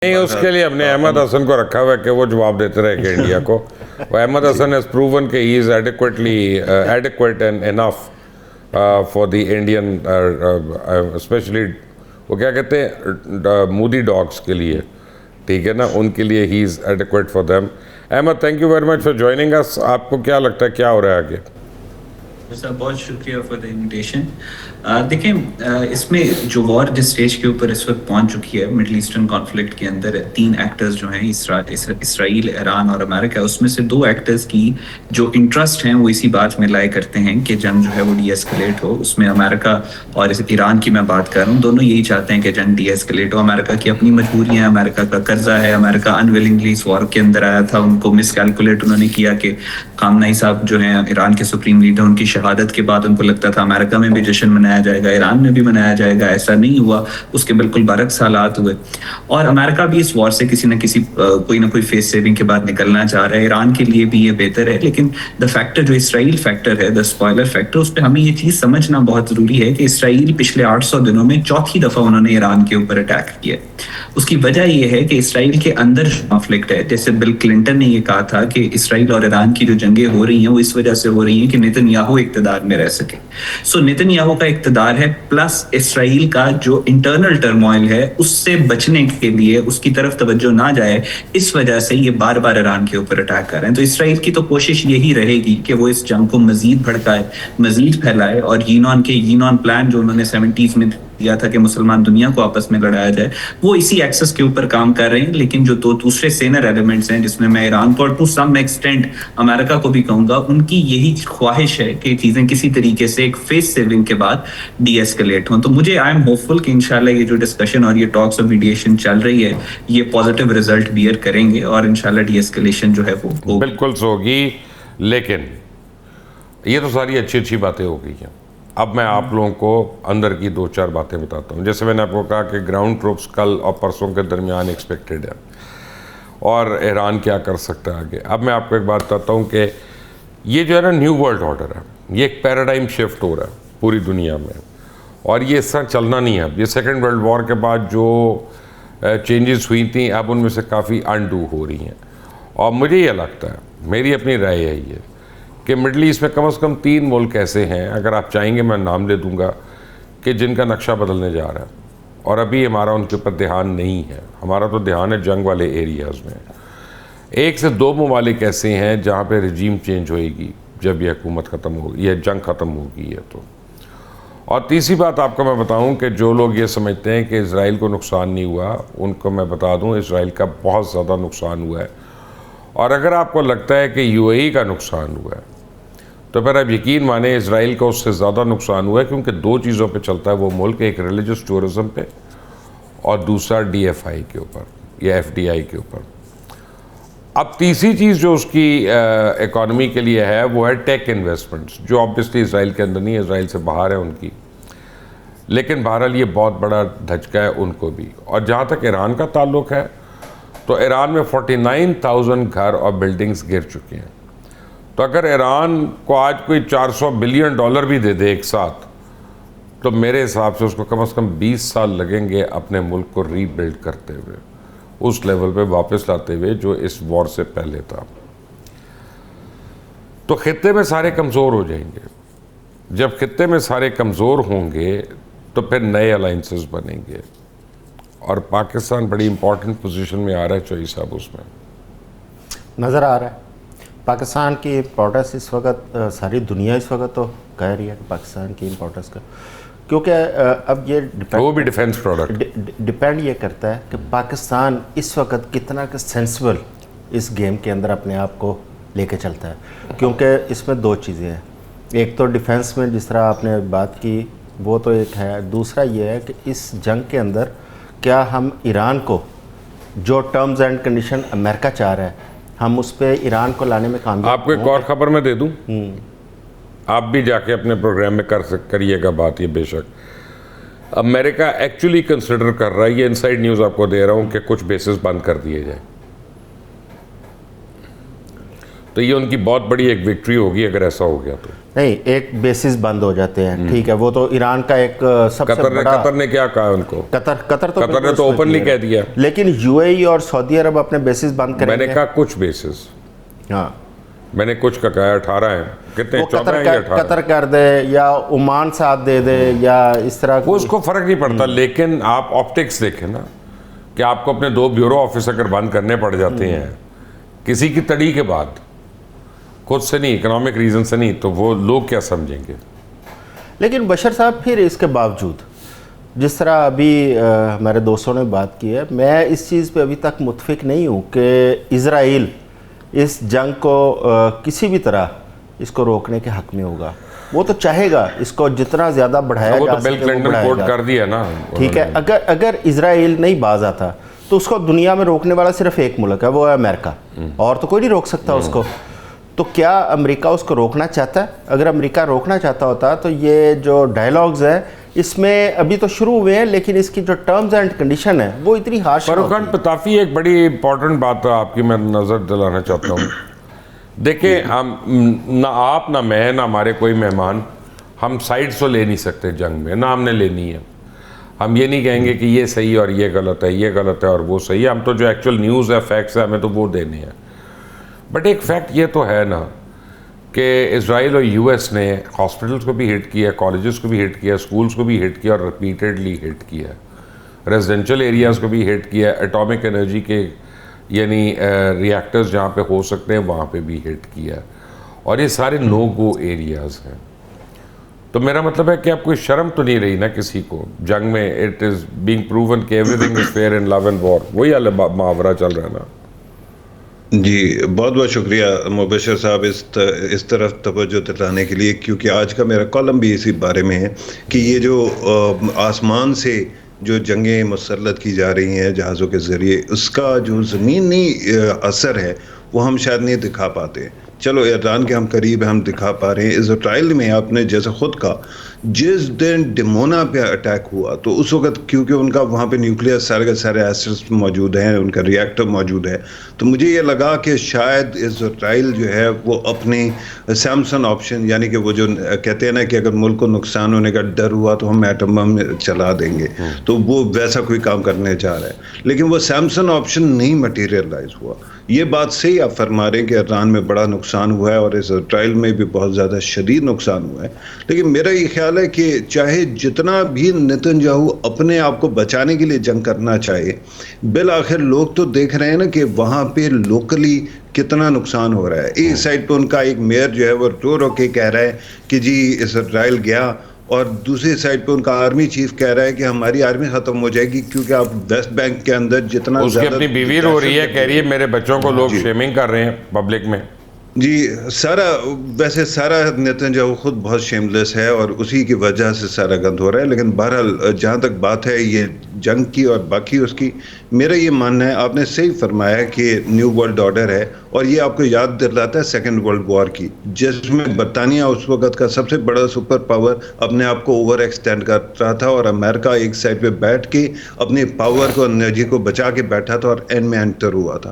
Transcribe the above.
نہیں، اس کے لیے ہم نے احمد حسن کو رکھا ہوا ہے کہ وہ جواب دیتے رہے کہ انڈیا کو. وہ احمد حسن has proven کہ he is adequate and enough for the Indian especially وہ کیا کہتے ہیں مودی ڈاگس کے لیے، ٹھیک ہے نا، ان کے لیے he is adequate for them. Ahmad thank you very much for joining us. آپ کو کیا لگتا ہے کیا ہو رہا ہے آگے؟ سر بہت شکریہ فار دا انویٹیشن. دیکھیں اس میں جو وار جس اسٹیج کے اوپر اس وقت پہنچ چکی ہے مڈل ایسٹرن کانفلکٹ کے اندر، تین ایکٹرز جو ہیں اسرائیل، ایران اور امریکہ، اس میں سے دو ایکٹرز کی جو انٹرسٹ ہیں وہ اسی بات میں لائے کرتے ہیں کہ جنگ جو ہے وہ ڈی ایسکلیٹ ہو. اس میں امریکہ اور ایران کی میں بات کر رہا ہوں، دونوں یہی چاہتے ہیں کہ جنگ ڈی ایسکلیٹ ہو. امریکہ کی اپنی مجبوریاں، امریکہ کا قرضہ ہے، امریکہ انویلنگلی اس وار کے اندر آیا تھا، ان کو مس کیلکولیٹ انہوں نے کیا کہ خامنہئی صاحب جو ہیں ایران کے سپریم لیڈر، ان کی شہادت کے بعد ان کو لگتا تھا امریکہ میں بھی جشن منایا جائے گا، ایران میں بھی منایا جائے گا. ایسا نہیں ہوا، اس کے بالکل برعکس حالات ہوئے. اور امریکہ بھی اس وار سے کسی نہ کسی کوئی نہ کوئی فیس سیونگ کے بعد نکلنا چاہ رہا ہے. ایران کے لیے بھی یہ بہتر ہے، لیکن دا فیکٹر جو اسرائیل فیکٹر ہے، دا اسپوائلر فیکٹر، اس پہ ہمیں یہ چیز سمجھنا بہت ضروری ہے کہ اسرائیل پچھلے 800 دنوں میں چوتھی دفعہ انہوں نے ایران کے اوپر اٹیک کیا. اس کی وجہ یہ ہے کہ اسرائیل کے اندر کانفلکٹ ہے. جیسے بل کلنٹن نے یہ کہا تھا کہ اسرائیل اور ایران کی جو جنگیں ہو رہی ہیں وہ اس وجہ سے ہو رہی ہیں کہ نیتن یاہو اقتدار میں رہ سکے. سو نیتن یاہو کا اقتدار ہے، پلس اسرائیل کا جو انٹرنل ٹرموائل ہے اس سے بچنے کے لیے اس کی طرف توجہ نہ جائے، اس وجہ سے یہ بار بار ایران کے اوپر اٹیک کر رہے ہیں. تو اسرائیل کی تو کوشش یہی رہے گی کہ وہ اس جنگ کو مزید بھڑکائے، مزید پھیلائے، اور یینون پلان جو انہوں نے 70s میں دیا تھا کہ مسلمان دنیا کو آپس میں لڑایا جائے، وہ اسی ایکسس کے اوپر کام کر رہے ہیں. لیکن جو دو دوسرے سینر ایلیمنٹس ہیں، جس میں میں ایران کو اور ٹو سم ایکسٹینٹ امریکہ کو بھی کہوں گا، ان کی یہی خواہش ہے کہ چیزیں کسی طریقے سے ایک فیس سیونگ کے بعد ڈی ایسکلیٹ ہوں. تو مجھے آئی ایم ہوپ فل کہ انشاءاللہ یہ جو ڈسکشن اور یہ ٹاکس آف میڈیشن چل رہی ہے یہ پازیٹیو ریزلٹ بیئر کریں گے، اور انشاءاللہ ڈی ایسکلیشن جو ہے وہ بالکل ہوگی. لیکن یہ تو ساری اچھی باتیں ہو گئی ہیں. اب میں آپ لوگوں کو اندر کی 2-4 باتیں بتاتا ہوں. جیسے میں نے آپ کو کہا کہ گراؤنڈ ٹروپس کل اور پرسوں کے درمیان ایکسپیکٹڈ ہے، اور ایران کیا کر سکتا ہے آگے. اب میں آپ کو ایک بات بتاتا ہوں کہ یہ جو ہے نا نیو ورلڈ آرڈر ہے، یہ ایک پیراڈائم شفٹ ہو رہا ہے پوری دنیا میں، اور یہ اس طرح چلنا نہیں ہے. یہ سیکنڈ ورلڈ وار کے بعد جو چینجز ہوئی تھیں اب ان میں سے کافی انڈو ہو رہی ہیں. اور مجھے یہ لگتا ہے، میری اپنی رائے ہے یہ، کہ مڈل ایسٹ میں کم از کم 3 ملک ایسے ہیں، اگر آپ چاہیں گے میں نام دے دوں گا، کہ جن کا نقشہ بدلنے جا رہا ہے. اور ابھی ہمارا ان کے اوپر دھیان نہیں ہے. ہمارا تو دھیان ہے جنگ والے ایریاز میں. 1 سے 2 ممالک ایسے ہیں جہاں پہ رجیم چینج ہوئے گی جب یہ حکومت ختم ہوگی، یہ جنگ ختم ہوگی ہے تو. اور تیسری بات آپ کو میں بتاؤں کہ جو لوگ یہ سمجھتے ہیں کہ اسرائیل کو نقصان نہیں ہوا، ان کو میں بتا دوں اسرائیل کا بہت زیادہ نقصان ہوا ہے. اور اگر آپ کو لگتا ہے کہ یو اے ای کا نقصان ہوا ہے تو پھر آپ یقین مانیں اسرائیل کا اس سے زیادہ نقصان ہوا ہے، کیونکہ 2 چیزوں پہ چلتا ہے وہ ملک، ایک ریلیجس ٹورزم پہ اور دوسرا ڈی ایف آئی کے اوپر یا ایف ڈی آئی کے اوپر. اب تیسری چیز جو اس کی اکانومی کے لیے ہے وہ ہے ٹیک انویسٹمنٹس، جو آبویسلی اسرائیل کے اندر نہیں ہے، اسرائیل سے باہر ہے ان کی، لیکن بہرحال یہ بہت بڑا دھچکا ہے ان کو بھی. اور جہاں تک ایران کا تعلق ہے تو ایران میں 49,000 گھر اور بلڈنگز گر چکے ہیں. تو اگر ایران کو آج کوئی $400 بلین بھی دے دے ایک ساتھ، تو میرے حساب سے اس کو کم از کم 20 سال لگیں گے اپنے ملک کو ری بلڈ کرتے ہوئے، اس لیول پہ واپس لاتے ہوئے جو اس وار سے پہلے تھا. تو خطے میں سارے کمزور ہو جائیں گے. جب خطے میں سارے کمزور ہوں گے تو پھر نئے الائنسز بنیں گے، اور پاکستان بڑی امپورٹنٹ پوزیشن میں آ رہا ہے چوئی صاحب، اس میں نظر آ رہا ہے. پاکستان کی امپورٹنس اس وقت ساری دنیا اس وقت تو کہہ رہی ہے کہ پاکستان کی امپورٹنس کا، کیونکہ اب یہ وہ بھی ڈیفینس پروڈکٹ ڈیپینڈ یہ کرتا ہے کہ پاکستان اس وقت کتنا کہ سینسبل اس گیم کے اندر اپنے آپ کو لے کے چلتا ہے. کیونکہ اس میں 2 چیزیں ہیں، ایک تو ڈیفینس میں جس طرح آپ نے بات کی وہ تو ایک ہے، دوسرا یہ ہے کہ اس جنگ کے اندر کیا ہم ایران کو جو ٹرمز اینڈ کنڈیشن امریکہ چاہ رہا ہے ہم اس پہ ایران کو لانے میں کامیاب. آپ کو ایک اور خبر میں دے دوں، آپ بھی جا کے اپنے پروگرام میں کریے گا بات. یہ بے شک امریکہ ایکچولی کنسیڈر کر رہا ہے، یہ انسائیڈ نیوز آپ کو دے رہا ہوں، کہ کچھ بیسز بند کر دیے جائیں. تو یہ ان کی بہت بڑی ایک وکٹری ہوگی اگر ایسا ہو گیا تو. نہیں ایک بیسز بند ہو جاتے ہیں, ٹھیک ہے, وہ تو ایران کا ایک سب سے بڑا. قطر نے کیا کہا ان کو؟ قطر نے تو اوپنلی کہہ دیا. لیکن یو اے ای اور سعودی عرب اپنے بیسز بند کریں گے. میں نے کہا کچھ بیسز, ہاں میں نے کچھ کا کہا 18 ہیں, کتنے 14 ہیں یا 18؟ قطر کر دے یا عمان ساتھ دے دے یا اس طرح, وہ اس کو فرق نہیں پڑتا. لیکن آپ آپٹکس دیکھیں نا کہ آپ کو اپنے 2 بیورو آفس اگر بند کرنے پڑ جاتے ہیں کسی کی تڑی کے بعد, خود سے نہیں, اکنامک ریزن سے نہیں, تو وہ لوگ کیا سمجھیں گے؟ لیکن بشر صاحب پھر اس کے باوجود جس طرح ابھی ہمارے دوستوں نے بات کی ہے, میں اس چیز پہ ابھی تک متفق نہیں ہوں کہ اسرائیل اس جنگ کو کسی بھی طرح اس کو روکنے کے حق میں ہوگا. وہ تو چاہے گا اس کو جتنا زیادہ بڑھایا وہ جا تو بل سکے وہ کلنٹن بڑھائے کوٹ گا, کر دیا نا. ٹھیک ہے. اگر اسرائیل نہیں باز آتا تو اس کو دنیا میں روکنے والا صرف ایک ملک ہے, وہ ہے امریکہ, اور تو کوئی نہیں روک سکتا اس کو. تو کیا امریکہ اس کو روکنا چاہتا ہے؟ اگر امریکہ روکنا چاہتا ہوتا تو یہ جو ڈائلاگز ہیں اس میں ابھی تو شروع ہوئے ہیں, لیکن اس کی جو ٹرمز اینڈ کنڈیشن ہے وہ اتنی ہارش ہے. فاروق خان پتافی ایک بڑی امپورٹنٹ بات آپ کی میں نظر دلانا چاہتا ہوں. دیکھیں, ہم نہ آپ نہ میں نہ ہمارے کوئی مہمان, ہم سائڈ تو لے نہیں سکتے جنگ میں, نہ ہم نے لینی ہے. ہم یہ نہیں کہیں گے کہ یہ صحیح اور یہ غلط ہے, یہ غلط ہے اور وہ صحیح ہے. ہم تو جو ایکچوئل نیوز ہے, فیکٹس ہے, ہمیں تو وہ دینے ہیں. بٹ ایک فیکٹ یہ تو ہے نا کہ اسرائیل اور یو ایس نے ہاسپٹلس کو بھی ہٹ کیا, کالجز کو بھی ہٹ کیا, اسکولس کو بھی ہٹ کیا اور ریپیٹڈلی ہٹ کیا, ریزیڈینشیل ایریاز کو بھی ہٹ کیا, ایٹامک انرجی کے یعنی ری ایکٹرز جہاں پہ ہو سکتے ہیں وہاں پہ بھی ہٹ کیا, اور یہ سارے نو گو ایریاز ہیں. تو میرا مطلب ہے کہ اب کوئی شرم تو نہیں رہی نا کسی کو جنگ میں. اٹ از بینگ پروون کہ everything is fair in love and war, وہی محاورہ چل رہا ہے نا. جی بہت بہت شکریہ مبشر صاحب اس طرف توجہ دلانے کے لیے, کیونکہ آج کا میرا کالم بھی اسی بارے میں ہے کہ یہ جو آسمان سے جو جنگیں مسلط کی جا رہی ہیں جہازوں کے ذریعے, اس کا جو زمینی اثر ہے وہ ہم شاید نہیں دکھا پاتے. چلو ایران کے ہم قریب ہم دکھا پا رہے ہیں. اسرائیل میں آپ نے جیسے خود کہا, جس دن ڈمونا پہ اٹیک ہوا تو اس وقت کیونکہ ان کا وہاں پہ نیوکلیئر سارے کے سارے ایسٹس موجود ہیں, ان کا ری ایکٹر موجود ہے, تو مجھے یہ لگا کہ شاید اسرائیل جو ہے وہ اپنی سیمسن آپشن, یعنی کہ وہ جو کہتے ہیں نا کہ اگر ملک کو نقصان ہونے کا ڈر ہوا تو ہم ایٹم بم چلا دیں گے, تو وہ ویسا کوئی کام کرنے جا رہا ہے. لیکن وہ سیمسن آپشن نہیں مٹیریلائز ہوا. یہ بات صحیح آپ فرما رہے ہیں کہ ایران میں بڑا نقصان ہوا ہے اور اسرائیل میں بھی بہت زیادہ شدید نقصان ہوا ہے. لیکن میرا یہ خیال ہے کہ چاہے جتنا بھی نتن یاہو اپنے آپ کو بچانے کے لیے جنگ کرنا چاہے, بالآخر لوگ تو دیکھ رہے ہیں نا کہ وہاں پہ لوکلی کتنا نقصان ہو رہا ہے. ایک سائڈ پہ ان کا ایک میئر جو ہے وہ رو کے کہہ رہا ہے کہ جی اسرائیل گیا, اور دوسری سائڈ پہ ان کا آرمی چیف کہہ رہا ہے کہ ہماری آرمی ختم ہو جائے گی کیونکہ آپ ویسٹ بینک کے اندر جتنا اس کی اپنی بیوی رو رہی ہے, کہہ رہی ہے میرے بچوں کو لوگ شیمنگ کر رہے ہیں پبلک میں. جی ویسے سارا نیتن یاہو خود بہت شیملیس ہے اور اسی کی وجہ سے سارا گند ہو رہا ہے. لیکن بہرحال جہاں تک بات ہے یہ جنگ کی اور باقی اس کی, میرا یہ ماننا ہے آپ نے صحیح فرمایا کہ نیو ورلڈ آرڈر ہے, اور یہ آپ کو یاد دلاتا ہے سیکنڈ ورلڈ وار کی, جس میں برطانیہ اس وقت کا سب سے بڑا سپر پاور اپنے آپ کو اوور ایکسٹینڈ کر رہا تھا, اور امریکہ ایک سائڈ پہ بیٹھ کے اپنے پاور کو انرجی کو بچا کے بیٹھا تھا اور اینڈ میں انٹر ہوا تھا.